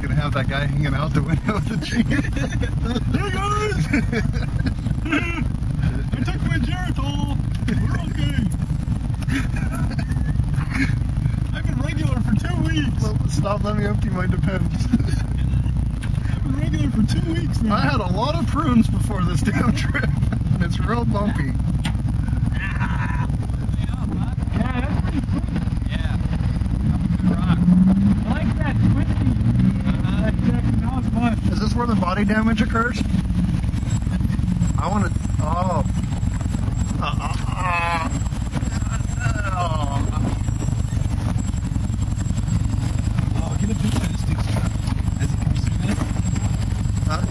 gonna have that guy hanging out the window of the Jeep. Hey guys! I took my Geritol. We're okay. I've been regular for 2 weeks. Stop, let me empty my Depends. I've been regular for 2 weeks now. I had a lot of prunes before this damn trip, and it's real bumpy. Yeah, that's pretty cool. Yeah. Rock. I like that twisty. That was fun. Is this where the body damage occurs? I want to. Oh. Oh, get a picture of this dude's truck as he comes through this. Huh?